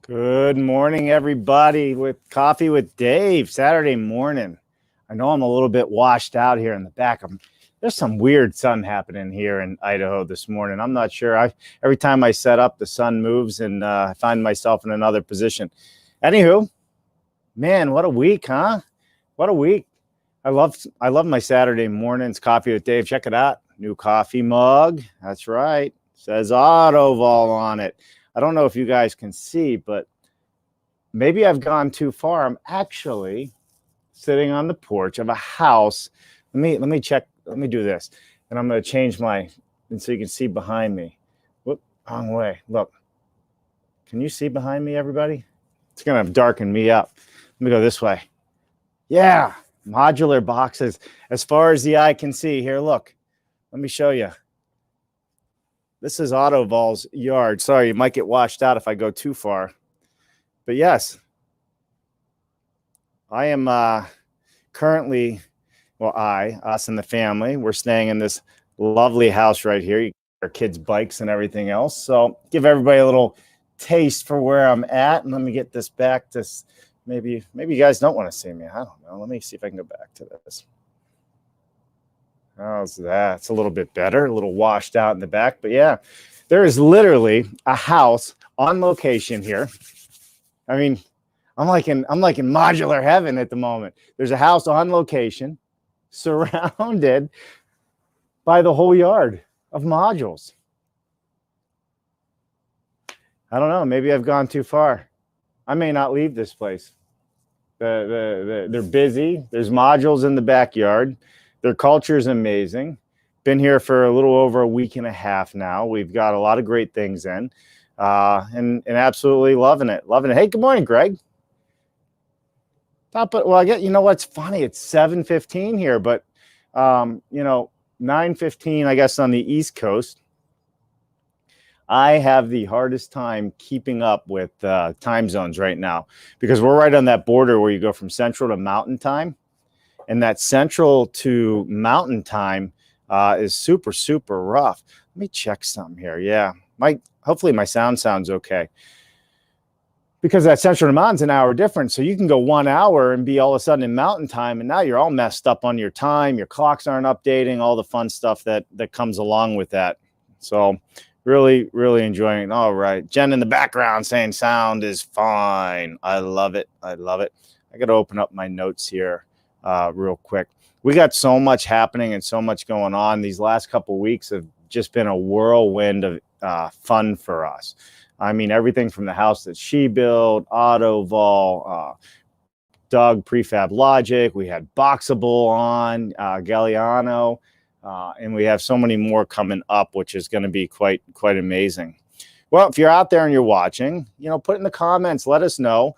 Good morning, everybody, with Coffee with Dave, Saturday morning. I know I'm a little bit washed out here in the back. There's some weird sun happening here in Idaho this morning. I'm not sure. Every time I set up, the sun moves and I find myself in another position. Anywho, man, what a week, huh? What a week. I love my Saturday mornings, Coffee with Dave. Check it out. New coffee mug. That's right. Says Autovol on it. I don't know if you guys can see, but maybe I've gone too far. I'm actually sitting on the porch of a house. Let me check. Let me do this. And I'm going to change and so you can see behind me. Whoop, wrong way. Look. Can you see behind me, everybody? It's going to darken me up. Let me go this way. Yeah, modular boxes as far as the eye can see. Here, look. Let me show you. This is Autovol's yard. Sorry, you might get washed out if I go too far. But yes, I am currently, us and the family, we're staying in this lovely house right here. You got our kids' bikes and everything else. So give everybody a little taste for where I'm at. And let me get this back to maybe you guys don't want to see me. I don't know. Let me see if I can go back to this. How's that? It's a little bit better, a little washed out in the back. But yeah, there is literally a house on location here. I mean, I'm like in modular heaven at the moment. There's a house on location surrounded by the whole yard of modules. I don't know. Maybe I've gone too far. I may not leave this place. They're busy. There's modules in the backyard. Their culture is amazing. Been here for a little over a week and a half now. We've got a lot of great things in, and absolutely loving it. Loving it. Hey, good morning, Greg. Well, I get, you know what's funny? It's 7:15 here, but 9:15, I guess, on the East Coast. I have the hardest time keeping up with time zones right now because we're right on that border where you go from Central to Mountain Time. And that Central to Mountain Time is super, super rough. Let me check something here. Yeah, hopefully my sound sounds okay. Because that Central to Mountain's an hour difference. So you can go 1 hour and be all of a sudden in Mountain Time. And now you're all messed up on your time. Your clocks aren't updating, all the fun stuff that comes along with that. So really, really enjoying it. All right. Jen in the background saying sound is fine. I love it. I love it. I got to open up my notes here. Real quick. We got so much happening and so much going on. These last couple of weeks have just been a whirlwind of fun for us. I mean, everything from the house that she built, Autovol, Doug, Prefab Logic. We had Boxable on, Galliano, and we have so many more coming up, which is going to be quite amazing. Well, if you're out there and you're watching, put in the comments, let us know.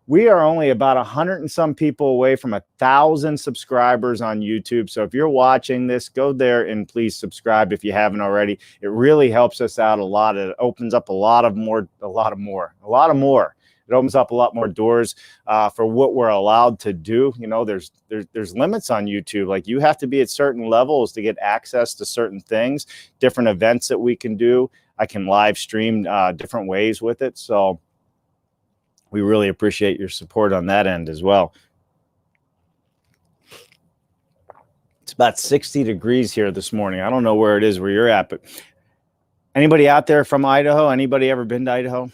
We are only about 100 and some people away from 1,000 subscribers on YouTube. So if you're watching this, go there and please subscribe if you haven't already. It really helps us out a lot. It opens up a lot more. It opens up a lot more doors for what we're allowed to do. There's limits on YouTube. Like you have to be at certain levels to get access to certain things, different events that we can do. I can live stream different ways with it. So we really appreciate your support on that end as well. It's about 60 degrees here this morning. I don't know where it is where you're at, but anybody out there from Idaho? Anybody ever been to Idaho?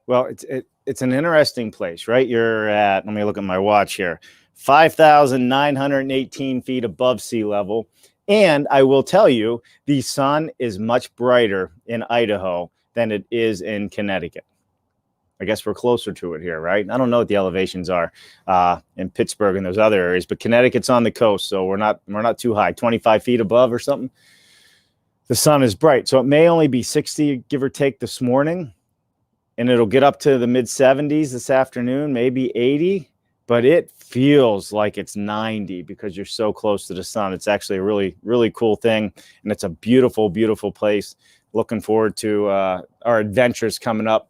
Well, it's an interesting place, right? You're at, let me look at my watch here, 5,918 feet above sea level. And I will tell you, the sun is much brighter in Idaho than it is in Connecticut. I guess we're closer to it here, right? I don't know what the elevations are in Pittsburgh and those other areas, but Connecticut's on the coast, so we're not too high, 25 feet above or something. The sun is bright, so it may only be 60, give or take, this morning, and it'll get up to the mid-70s this afternoon, maybe 80, but it feels like it's 90 because you're so close to the sun. It's actually a really, really cool thing, and it's a beautiful, beautiful place. Looking forward to our adventures coming up.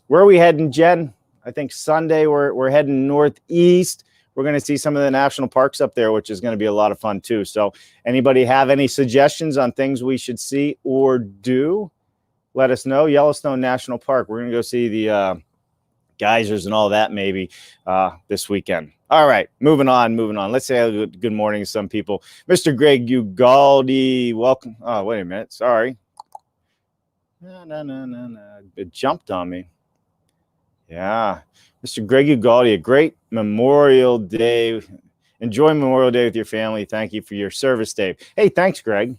Where are we heading, Jen? I think Sunday we're heading northeast. We're going to see some of the national parks up there, which is going to be a lot of fun too. So anybody have any suggestions on things we should see or do? let us know. Yellowstone National Park. We're going to go see the geysers and all that maybe this weekend. All right, moving on. Let's say good morning to some people. Mr. Greg Ugaldi, welcome. Oh, wait a minute. Sorry. No. It jumped on me. Yeah. Mr. Greg Ugaldi, a great Memorial Day. Enjoy Memorial Day with your family. Thank you for your service, Dave. Hey, thanks, Greg.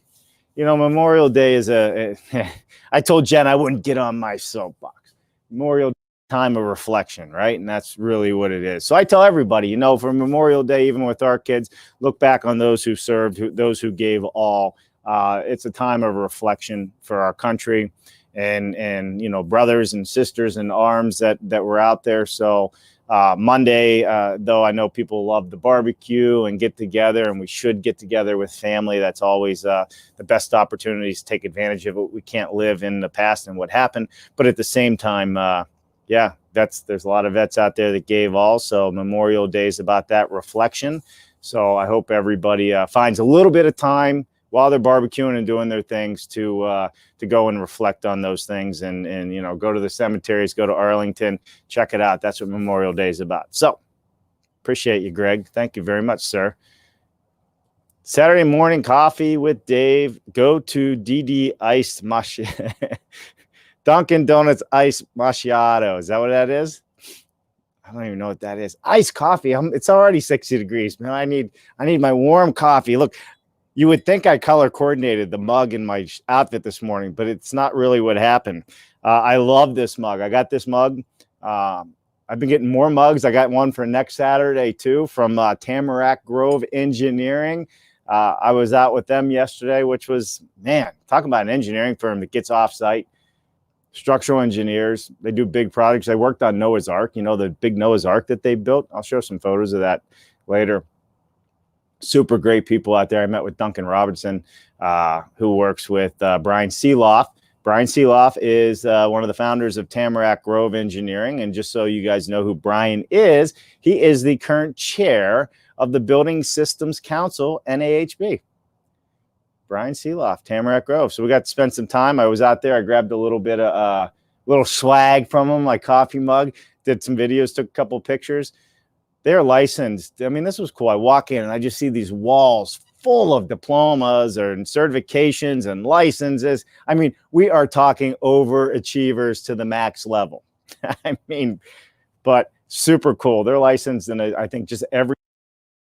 You know, Memorial Day is I told Jen I wouldn't get on my soapbox. Memorial time of reflection, right? And that's really what it is. So I tell everybody, you know, for Memorial Day, even with our kids, look back on those who served, those who gave all. It's a time of reflection for our country and you know, brothers and sisters in arms that were out there. So Monday, though, I know people love the barbecue and get together, and we should get together with family. That's always the best opportunities to take advantage of it. We can't live in the past and what happened, but at the same time, yeah, there's a lot of vets out there that gave all. So Memorial Day is about that reflection. So I hope everybody finds a little bit of time while they're barbecuing and doing their things to go and reflect on those things and you know, go to the cemeteries, go to Arlington, check it out. That's what Memorial Day is about. So appreciate you, Greg. Thank you very much, sir. Saturday morning coffee with Dave. Go to DD Iced Macchiato. Dunkin' Donuts Iced Macchiato. Is that what that is? I don't even know what that is. Iced coffee. It's already 60 degrees, man. I need my warm coffee. Look, you would think I color coordinated the mug in my outfit this morning, but it's not really what happened. I love this mug. I got this mug. I've been getting more mugs. I got one for next Saturday too from Tamarack Grove Engineering. I was out with them yesterday, which was, man, talk about an engineering firm that gets off-site. Structural engineers. They do big projects. They worked on Noah's Ark, you know, the big Noah's Ark that they built. I'll show some photos of that later. Super great people out there. I met with Duncan Robertson, who works with Brian Seeloff. Brian Seeloff is one of the founders of Tamarack Grove Engineering. And just so you guys know who Brian is, he is the current chair of the Building Systems Council, NAHB. Brian Seeloff, Tamarack Grove. So we got to spend some time. I was out there. I grabbed a little bit of little swag from him, like coffee mug, did some videos, took a couple pictures. They're licensed. I mean, this was cool. I walk in and I just see these walls full of diplomas and certifications and licenses. I mean, we are talking overachievers to the max level. I mean, but super cool. They're licensed in, I think, just every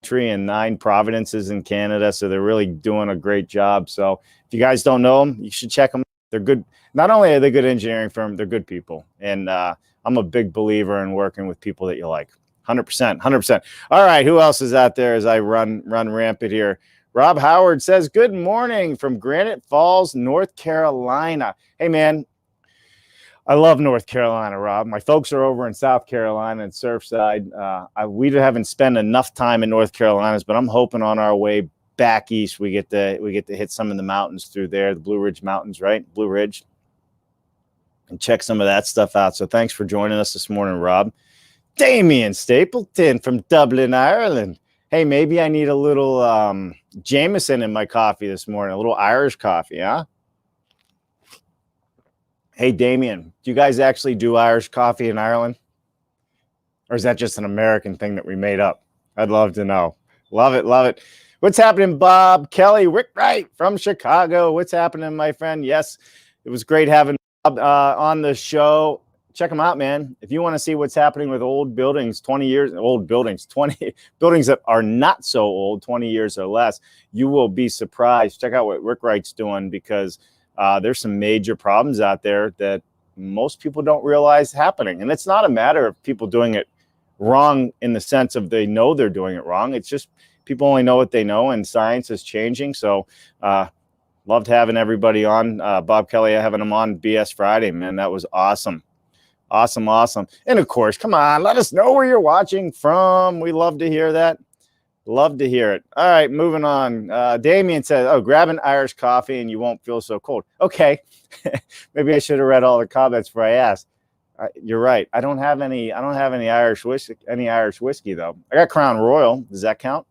country and 9 provinces in Canada. So they're really doing a great job. So if you guys don't know them, you should check them. They're good. Not only are they a good engineering firm, they're good people. And I'm a big believer in working with people that you like. 100%. All right. Who else is out there as I run rampant here? Rob Howard says, good morning from Granite Falls, North Carolina. Hey, man, I love North Carolina, Rob. My folks are over in South Carolina and Surfside. We haven't spent enough time in North Carolina, but I'm hoping on our way back east we get to hit some of the mountains through there, the Blue Ridge Mountains, right? Blue Ridge, and check some of that stuff out. So thanks for joining us this morning, Rob. Damian Stapleton from Dublin, Ireland. Hey, maybe I need a little Jameson in my coffee this morning, a little Irish coffee, huh? Hey, Damian, do you guys actually do Irish coffee in Ireland? Or is that just an American thing that we made up? I'd love to know. Love it. What's happening, Bob Kelly? Rick Wright from Chicago. What's happening, my friend? Yes, it was great having Bob on the show. Check them out, man. If you want to see what's happening with old buildings, 20 buildings that are not so old, 20 years or less, you will be surprised. Check out what Rick Wright's doing, because there's some major problems out there that most people don't realize happening. And it's not a matter of people doing it wrong in the sense of they know they're doing it wrong. It's just people only know what they know, and science is changing. So loved having everybody on. Bob Kelly, having him on BS Friday, man. That was awesome. Awesome. And of course, come on, let us know where you're watching from. We love to hear that. Love to hear it. All right, moving on. Damien says, oh, grab an Irish coffee and you won't feel so cold. Okay. Maybe I should have read all the comments before I asked. You're right. I don't have any Irish whiskey though. I got Crown Royal. Does that count?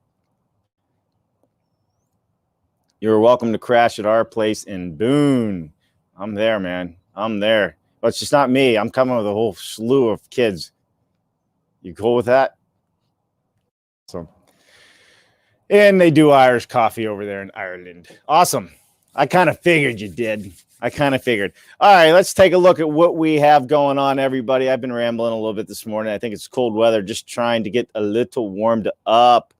You're welcome to crash at our place in Boone. I'm there, man. I'm there. But it's just not me. I'm coming with a whole slew of kids. You cool with that? So, and they do Irish coffee over there in Ireland. Awesome. I kind of figured you did. I kind of figured. All right, let's take a look at what we have going on, everybody. I've been rambling a little bit this morning. I think it's cold weather, just trying to get a little warmed up.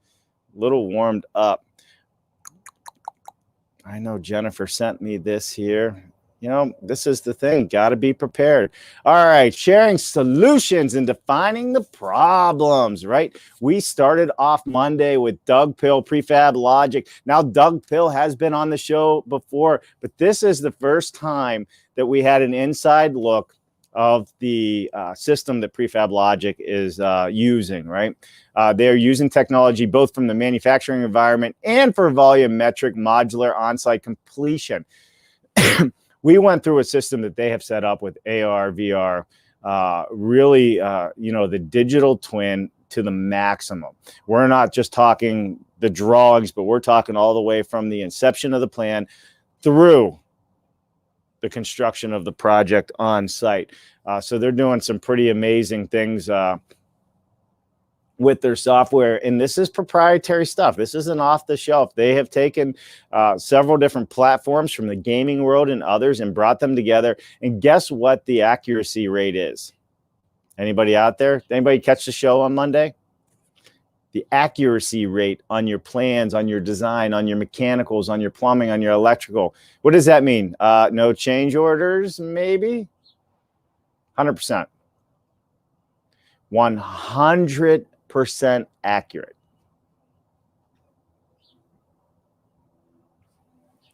I know Jennifer sent me this here. You know, this is the thing. Got to be prepared. All right. Sharing solutions and defining the problems, right? We started off Monday with Doug Pill, Prefab Logic. Now, Doug Pill has been on the show before, but this is the first time that we had an inside look of the system that Prefab Logic is using, right? They're using technology both from the manufacturing environment and for volumetric modular on-site completion. We went through a system that they have set up with AR, VR, really, the digital twin to the maximum. We're not just talking the drawings, but we're talking all the way from the inception of the plan through the construction of the project on site. So they're doing some pretty amazing things with their software, and this is proprietary stuff. This isn't off the shelf. They have taken several different platforms from the gaming world and others and brought them together. And guess what the accuracy rate is? Anybody out there? Anybody catch the show on Monday? The accuracy rate on your plans, on your design, on your mechanicals, on your plumbing, on your electrical. What does that mean? No change orders, maybe? 100%. 100% accurate.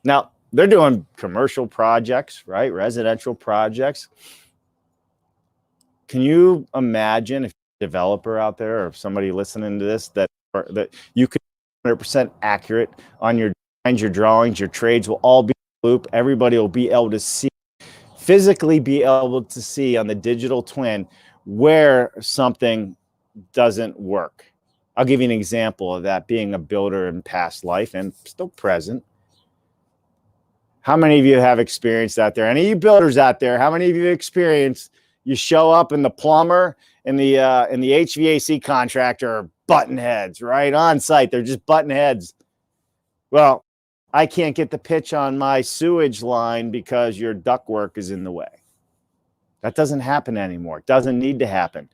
Now, they're doing commercial projects, right? Residential projects. Can you imagine if a developer out there or if somebody listening to this that you could be 100% accurate on your designs, your drawings, your trades will all be in the loop. Everybody will be able to see, physically be able to see on the digital twin where something doesn't work. I'll give you an example of that, being a builder in past life and still present. How many of you have experienced out there? Any of you builders out there, how many of you experienced you show up and the plumber and the HVAC contractor are button heads, right? On site, they're just button heads. Well, I can't get the pitch on my sewage line because your ductwork is in the way. That doesn't happen anymore. It doesn't need to happen.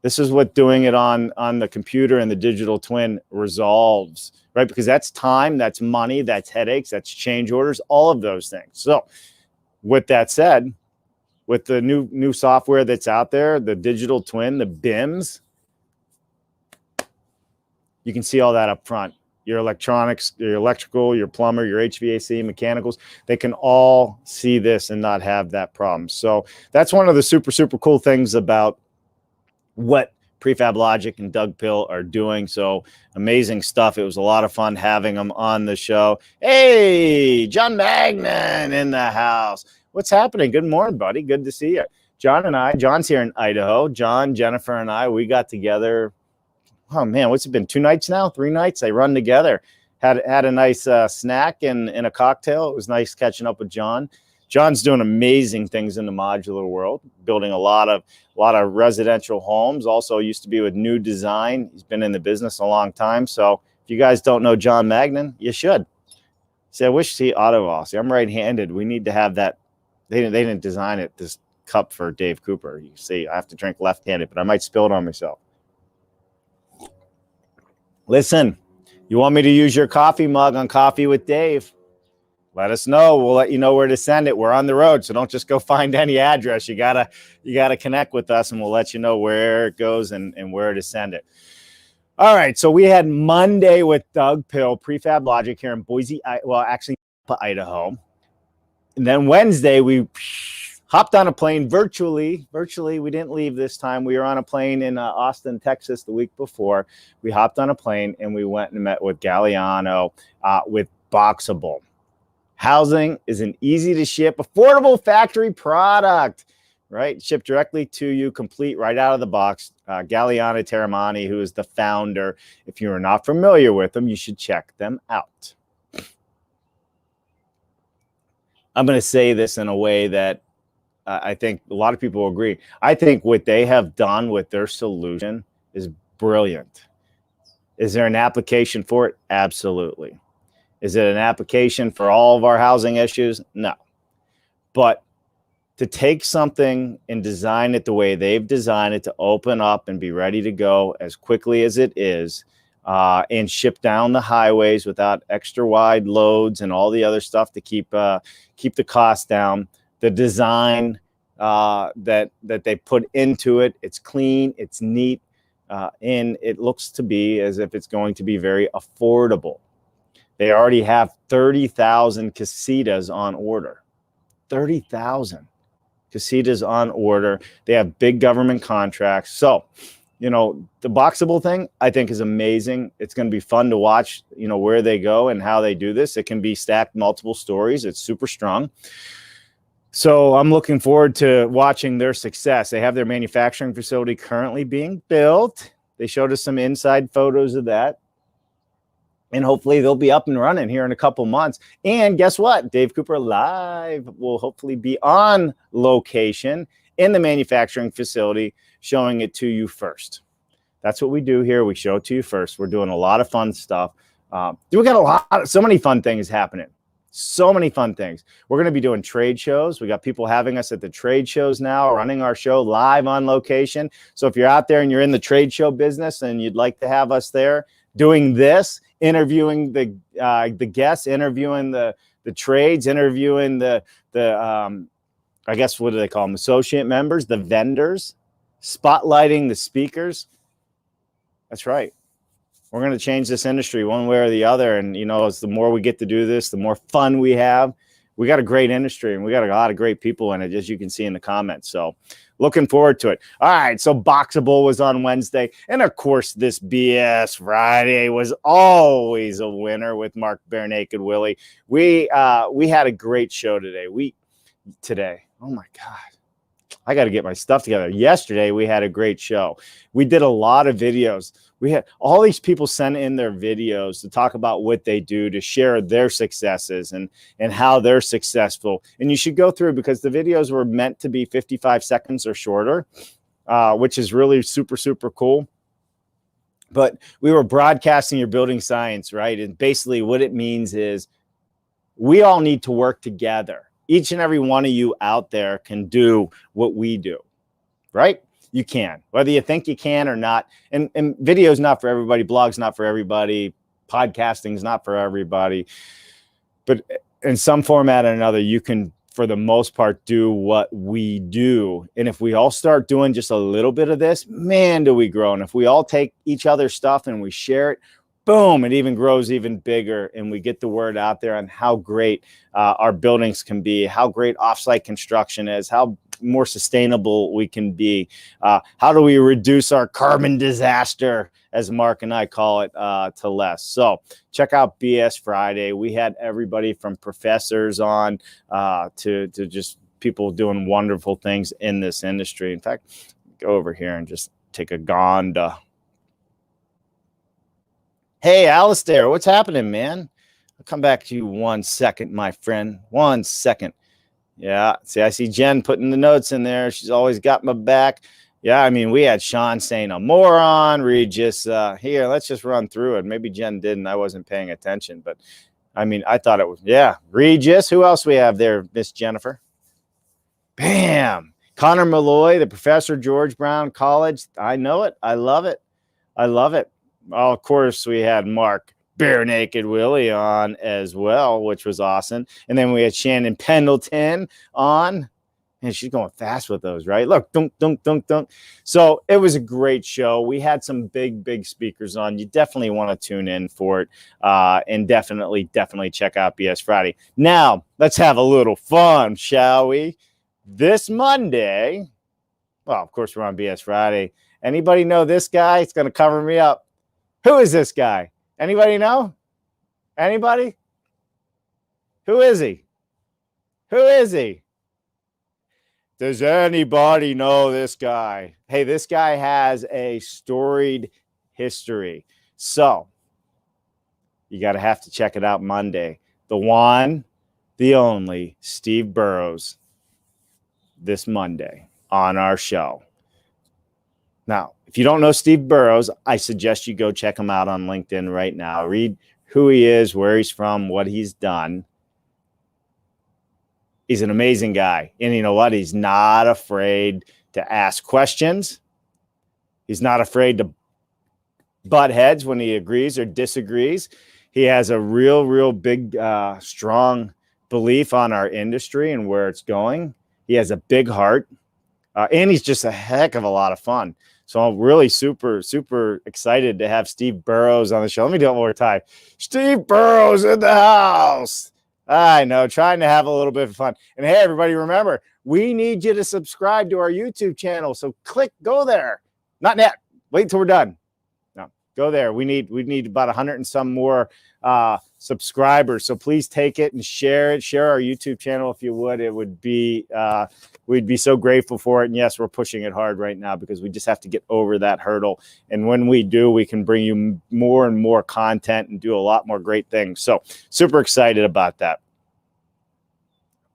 This is what doing it on the computer and the digital twin resolves, right? Because that's time, that's money, that's headaches, that's change orders, all of those things. So with that said, with the new software that's out there, the digital twin, the BIMs, you can see all that up front. Your electronics, your electrical, your plumber, your HVAC, mechanicals, they can all see this and not have that problem. So that's one of the super, super cool things about what Prefab Logic and Doug Pill are doing. So amazing stuff. It was a lot of fun having them on the show. Hey, John Magnan in the house. What's happening? Good morning, buddy. Good to see you. John's here in Idaho. John, Jennifer, and I, we got together. Oh man, what's it been? 2 nights now? 3 nights? They run together. Had a nice snack and a cocktail. It was nice catching up with John. John's doing amazing things in the modular world, building a lot of residential homes. Also used to be with New Design. He's been in the business a long time. So if you guys don't know John Magnan, you should. See, I wish see Ottawa. See, I'm right-handed. We need to have that. They didn't design it, this cup for Dave Cooper. You see, I have to drink left-handed, but I might spill it on myself. Listen, you want me to use your coffee mug on Coffee with Dave? Let us know. We'll let you know where to send it. We're on the road, so don't just go find any address. You gotta connect with us, and we'll let you know where it goes and where to send it. All right, so we had Monday with Doug Pill, Prefab Logic here in Boise, well, actually, Idaho. And then Wednesday, we hopped on a plane virtually. We didn't leave this time. We were on a plane in Austin, Texas the week before. We hopped on a plane, and we went and met with Galliano with Boxable. Housing is an easy-to-ship, affordable factory product, right? Shipped directly to you, complete right out of the box. Galliano Terramani, who is the founder. If you're not familiar with them, you should check them out. I'm going to say this in a way that I think a lot of people will agree. I think what they have done with their solution is brilliant. Is there an application for it? Absolutely. Is it an application for all of our housing issues? No. But to take something and design it the way they've designed it to open up and be ready to go as quickly as it is, and ship down the highways without extra wide loads and all the other stuff to keep the cost down. The design that they put into it, it's clean, it's neat, and it looks to be as if it's going to be very affordable. They already have 30,000 casitas on order. 30,000 casitas on order. They have big government contracts. So, you know, the boxable thing I think is amazing. It's going to be fun to watch, you know, where they go and how they do this. It can be stacked multiple stories. It's super strong. So I'm looking forward to watching their success. They have their manufacturing facility currently being built. They showed us some inside photos of that. And hopefully they'll be up and running here in a couple months. And guess what? Dave Cooper Live will hopefully be on location in the manufacturing facility, showing it to you first. That's what we do here. We show it to you first. We're doing a lot of fun stuff. We got so many fun things happening. So many fun things. We're going to be doing trade shows. We got people having us at the trade shows now, running our show live on location. So if you're out there and you're in the trade show business and you'd like to have us there doing this, interviewing the guests, interviewing the trades, interviewing the I guess, what do they call them? Associate members, the vendors, spotlighting the speakers. That's right. We're going to change this industry one way or the other. And, you know, as the more we get to do this, the more fun we have. We got a great industry and we got a lot of great people in it, as you can see in the comments. So looking forward to it. All right. So Boxable was on Wednesday. And of course, this BS Friday was always a winner with Mark Bare Naked Willie. We had a great show today. Oh my God. I got to get my stuff together. Yesterday, we had a great show. We did a lot of videos. We had all these people send in their videos to talk about what they do, to share their successes and how they're successful. And you should go through, because the videos were meant to be 55 seconds or shorter, which is really super, super cool. But we were broadcasting your building science, right? And basically what it means is we all need to work together. Each and every one of you out there can do what we do, right? You can, whether you think you can or not. And video is not for everybody. Blog's not for everybody. Podcasting is not for everybody. But in some format or another, you can, for the most part, do what we do. And if we all start doing just a little bit of this, man, do we grow. And if we all take each other's stuff and we share it, boom, it even grows even bigger. And we get the word out there on how great our buildings can be, how great offsite construction is, how more sustainable we can be. How do we reduce our carbon disaster, as Mark and I call it, to less? So check out BS Friday. We had everybody from professors on to just people doing wonderful things in this industry. In fact, go over here and just take a Gonda. Hey, Alistair, what's happening, man? I'll come back to you 1 second, my friend. 1 second. Yeah, see, I see Jen putting the notes in there. She's always got my back. Yeah, I mean, we had Sean saying a moron. Regis, here, let's just run through it. Maybe Jen didn't. I wasn't paying attention. But, I mean, I thought it was, yeah. Regis, who else we have there, Miss Jennifer? Bam. Connor Malloy, the professor, George Brown College. I know it. I love it. I love it. Well, of course, we had Mark Bare Naked Willie on as well, which was awesome. And then we had Shannon Pendleton on. And she's going fast with those, right? Look, dunk, dunk, dunk, dunk. So it was a great show. We had some big, big speakers on. You definitely want to tune in for it. And definitely check out BS Friday. Now, let's have a little fun, shall we? This Monday, well, of course, we're on BS Friday. Anybody know this guy? It's going to cover me up. Who is this guy? Anybody know? Anybody? Who is he? Who is he? Does anybody know this guy? Hey, this guy has a storied history. So you got to have to check it out Monday. The one, the only, Steve Burrows. this Monday on our show. Now, if you don't know Steve Burrows, I suggest you go check him out on LinkedIn right now. Read who he is, where he's from, what he's done. He's an amazing guy. And you know what? He's not afraid to ask questions. He's not afraid to butt heads when he agrees or disagrees. He has a real big, strong belief on our industry and where it's going. He has a big heart, and he's just a heck of a lot of fun. So I'm really super excited to have Steve Burrows on the show. Let me do it one more time. Steve Burrows in the house. I know, trying to have a little bit of fun. And hey, everybody, remember, we need you to subscribe to our YouTube channel. So go there. Not yet. Wait till we're done. No, go there. We need about 100 and some more subscribers. So please take it and share it. Share our YouTube channel if you would. It would be we'd be so grateful for it. And yes, we're pushing it hard right now because we just have to get over that hurdle. And when we do, we can bring you more and more content and do a lot more great things. So super excited about that.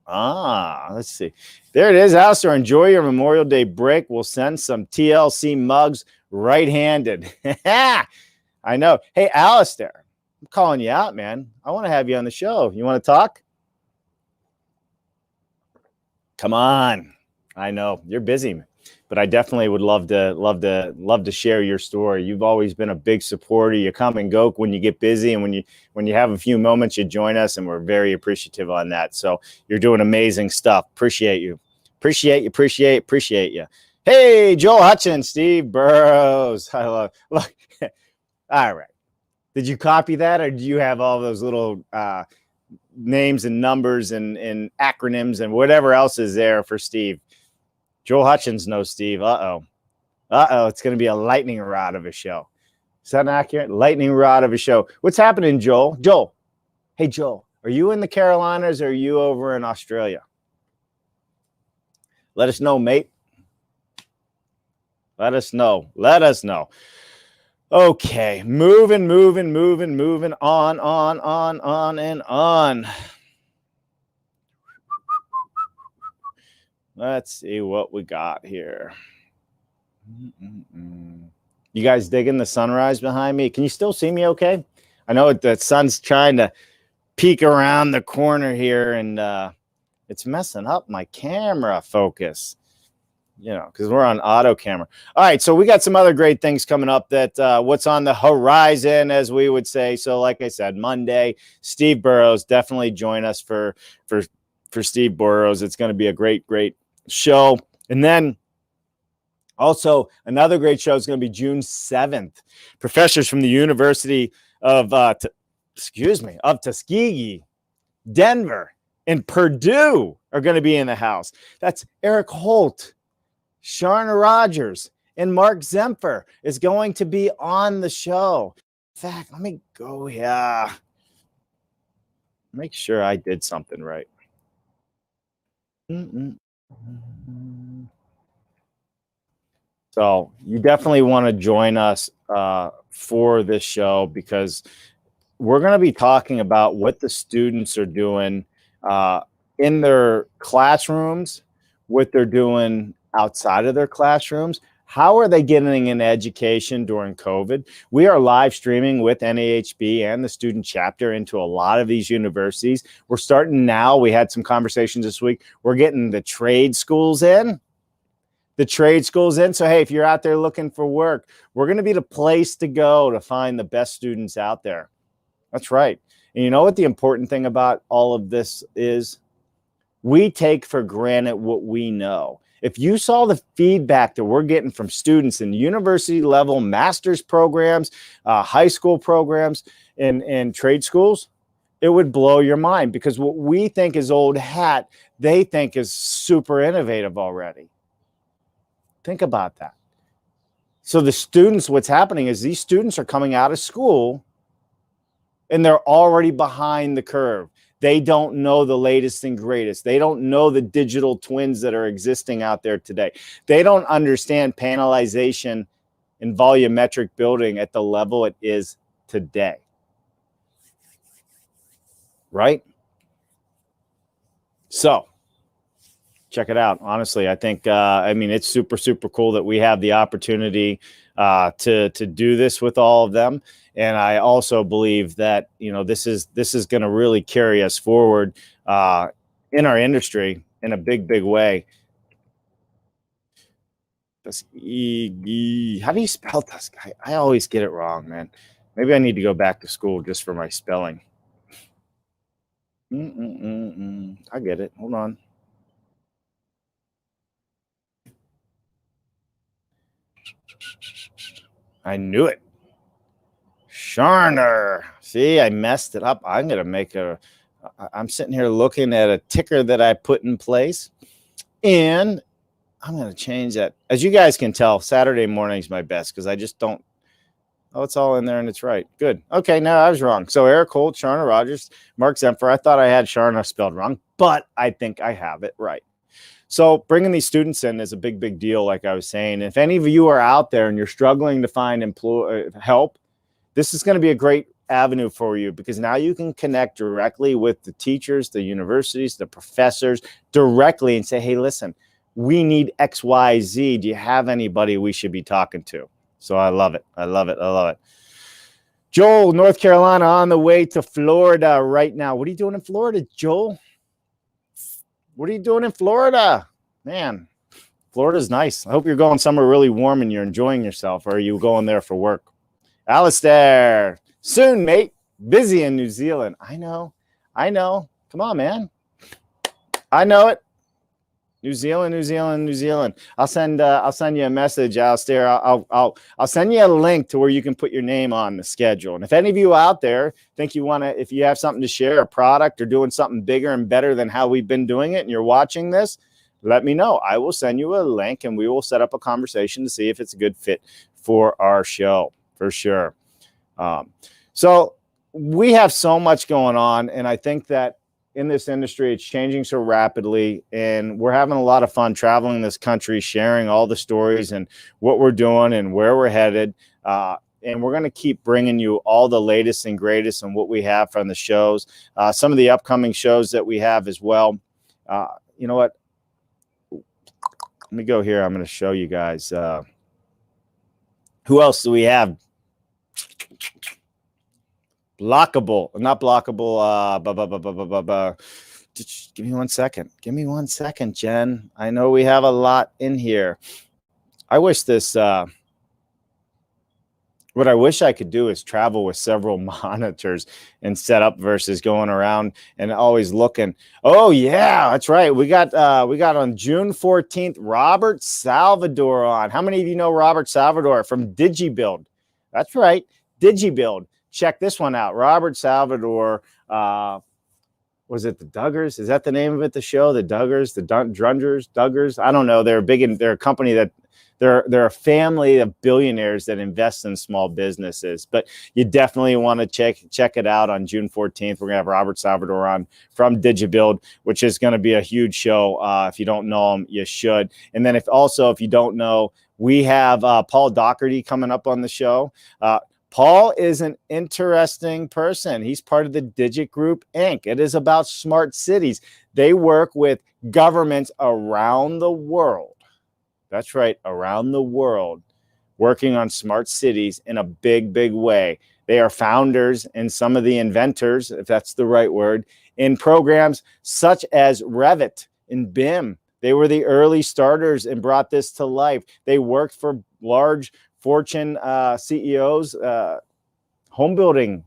Let's see. There it is, Alistair. Enjoy your Memorial Day break. We'll send some TLC mugs right-handed. I know. Hey, Alistair, I'm calling you out, man. I want to have you on the show. You want to talk? Come on. I know you're busy, but I definitely would love to share your story. You've always been a big supporter. You come and go when you get busy, and when you have a few moments, you join us, and we're very appreciative on that. So you're doing amazing stuff. Appreciate you. Appreciate you. Hey, Joel Hutchins, Steve Burrows. I love. Look. All right. Did you copy that, or do you have all those little names and numbers and acronyms and whatever else is there for Steve? Joel Hutchins knows Steve. It's going to be a lightning rod of a show. Is that accurate? Lightning rod of a show. What's happening, Joel? Hey, Joel, are you in the Carolinas or are you over in Australia? Let us know, mate. Let us know. Okay, moving on and on. Let's see what we got here. You guys digging the sunrise behind me? Can you still see me okay? I know the sun's trying to peek around the corner here, and it's messing up my camera focus. You know, because we're on auto camera. All right, so we got some other great things coming up that what's on the horizon, as we would say. So like I said, Monday, Steve Burrows, definitely join us for Steve Burrows. It's going to be a great show. And then also another great show is going to be June 7th. Professors from the University of Tuskegee, Denver, and Purdue are going to be in the house. That's Eric Holt, Sharna Rogers, and Mark Zempfer is going to be on the show. In fact, let me go here. Make sure I did something right. So you definitely want to join us for this show, because we're going to be talking about what the students are doing in their classrooms, what they're doing outside of their classrooms. How are they getting an education during COVID? We are live streaming with NAHB and the student chapter into a lot of these universities. We're starting now. We had some conversations this week. We're getting the trade schools in. So, hey, if you're out there looking for work, we're going to be the place to go to find the best students out there. That's right. And you know what the important thing about all of this is? We take for granted what we know. If you saw the feedback that we're getting from students in university level master's programs, high school programs, and trade schools, it would blow your mind, because what we think is old hat, they think is super innovative already. Think about that. So the students, what's happening is these students are coming out of school and they're already behind the curve. They don't know the latest and greatest. They don't know the digital twins that are existing out there today. They don't understand panelization and volumetric building at the level it is today. Right? So check it out. Honestly, I think, I mean, it's super, super cool that we have the opportunity to do this with all of them. And I also believe that, you know, this is going to really carry us forward in our industry in a big, big way. How do you spell this guy? I always get it wrong, man. Maybe I need to go back to school just for my spelling. I get it. Hold on. I knew it. Sharner. See, I messed it up. I'm going to make I'm sitting here looking at a ticker that I put in place, and I'm going to change that. As you guys can tell, Saturday morning is my best because I just don't. Oh, it's all in there and it's right. Good. Okay, no, I was wrong. So Eric Holt, Sharna Rogers, Mark Zemfer. I thought I had Sharna spelled wrong, but I think I have it right. So bringing these students in is a big, big deal, like I was saying. If any of you are out there and you're struggling to find help, this is going to be a great avenue for you because now you can connect directly with the teachers, the universities, the professors directly and say, hey, listen, we need X, Y, Z. Do you have anybody we should be talking to? So I love it. I love it. I love it. Joel, North Carolina, on the way to Florida right now. What are you doing in Florida, Joel? What are you doing in Florida? Man, Florida's nice. I hope you're going somewhere really warm and you're enjoying yourself, or are you going there for work? Alistair, soon, mate. Busy in New Zealand. I know. Come on, man. I know it. New Zealand. I'll send you a message, Alistair. I'll send you a link to where you can put your name on the schedule. And if any of you out there think you want to, if you have something to share, a product or doing something bigger and better than how we've been doing it, and you're watching this, let me know. I will send you a link and we will set up a conversation to see if it's a good fit for our show for sure. So we have so much going on, and I think that in this industry, it's changing so rapidly, and we're having a lot of fun traveling this country, sharing all the stories and what we're doing and where we're headed. And we're going to keep bringing you all the latest and greatest and what we have from the shows, some of the upcoming shows that we have as well. You know what? Let me go here. I'm going to show you guys. Who else do we have? Blockable, not blockable. Just give me 1 second. Give me 1 second, Jen. I know we have a lot in here. I wish this. What I wish I could do is travel with several monitors and set up versus going around and always looking. Oh yeah, that's right. We got on June 14th, Robert Salvador on. How many of you know Robert Salvador from DigiBuild? That's right, DigiBuild. Check this one out. Robert Salvador, was it the Duggars? Is that the name of it, the show? The Duggars, the Duggars? I don't know. They're big, they're a company that they're a family of billionaires that invest in small businesses. But you definitely want to check it out on June 14th. We're going to have Robert Salvador on from DigiBuild, which is going to be a huge show. If you don't know him, you should. And then if you don't know, we have Paul Doherty coming up on the show. Paul is an interesting person. He's part of the Digit Group, Inc. It is about smart cities. They work with governments around the world. That's right, around the world, working on smart cities in a big, big way. They are founders and some of the inventors, if that's the right word, in programs such as Revit and BIM. They were the early starters and brought this to life. They worked for large Fortune CEOs, home building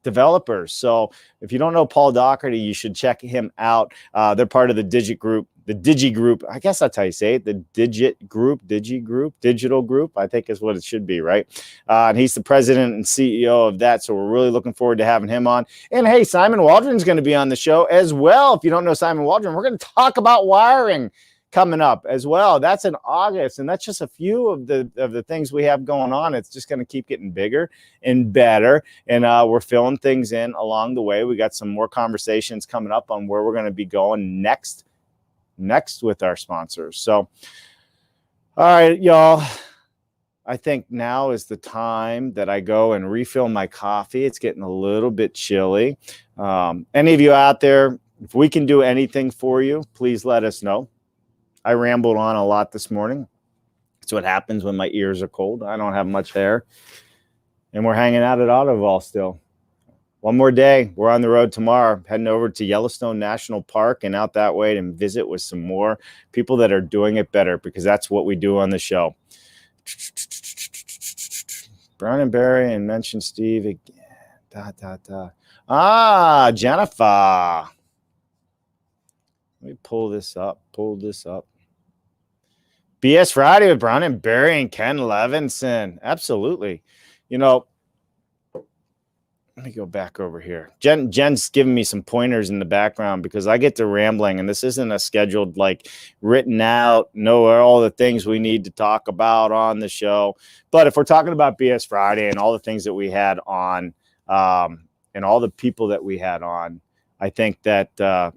developers. So if you don't know Paul Doherty, you should check him out. They're part of the Digit Group, the Digi Group. I guess that's how you say it. The Digit Group, Digital Group, I think is what it should be, right? And he's the president and CEO of that. So we're really looking forward to having him on. And hey, Simon Waldron's going to be on the show as well. If you don't know Simon Waldron, we're going to talk about wiring coming up as well. That's in August, and that's just a few of the things we have going on. It's just going to keep getting bigger and better, and we're filling things in along the way. We got some more conversations coming up on where we're going to be going next with our sponsors. So, all right, y'all. I think now is the time that I go and refill my coffee. It's getting a little bit chilly. Any of you out there, if we can do anything for you, please let us know. I rambled on a lot this morning. That's what happens when my ears are cold. I don't have much hair. And we're hanging out at Autoval still. One more day. We're on the road tomorrow, heading over to Yellowstone National Park and out that way to visit with some more people that are doing it better, because that's what we do on the show. Brown and Barry and mention Steve again. Jennifer. Let me pull this up. BS Friday with Brown and Barry and Ken Levinson. Absolutely. You know, let me go back over here. Jen's giving me some pointers in the background because I get to rambling, and this isn't a scheduled, like, written out, know all the things we need to talk about on the show. But if we're talking about BS Friday and all the things that we had on, and all the people that we had on, I think that,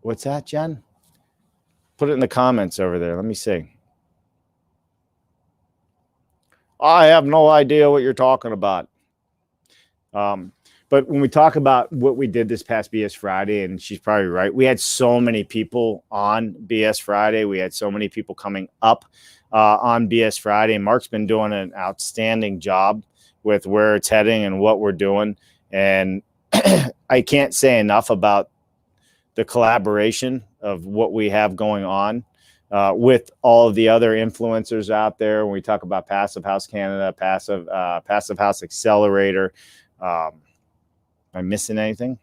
what's that, Jen? Put it in the comments over there. Let me see. I have no idea what you're talking about. But when we talk about what we did this past BS Friday, and she's probably right, we had so many people on BS Friday. We had so many people coming up on BS Friday. Mark's been doing an outstanding job with where it's heading and what we're doing. And I can't say enough about the collaboration of what we have going on with all of the other influencers out there. When we talk about Passive House Canada, Passive House Accelerator, am I missing anything?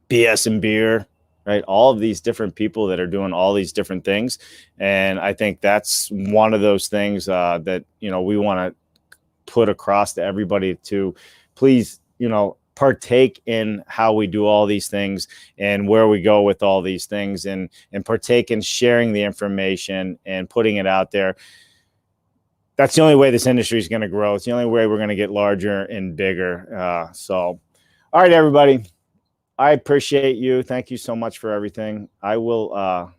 BS and Beer, right? All of these different people that are doing all these different things. And I think that's one of those things that, you know, we want to put across to everybody to please, you know, partake in how we do all these things and where we go with all these things, and partake in sharing the information and putting it out there. That's the only way this industry is going to grow. It's the only way we're going to get larger and bigger. So, all right, everybody, I appreciate you. Thank you so much for everything. I will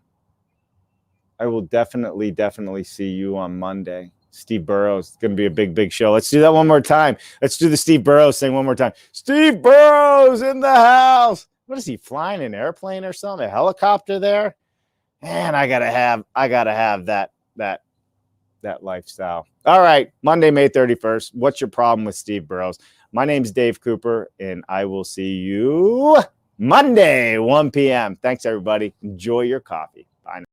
definitely see you on Monday. Steve Burrows. It's going to be a big show. Let's do that one more time. Let's do the Steve Burrows thing one more time. Steve Burrows in the house. What is he, flying an airplane or something? A helicopter there? Man, I gotta have that lifestyle. All right, Monday, May 31st. What's your problem with Steve Burrows? My name's Dave Cooper, and I will see you Monday, 1 p.m. Thanks, everybody. Enjoy your coffee.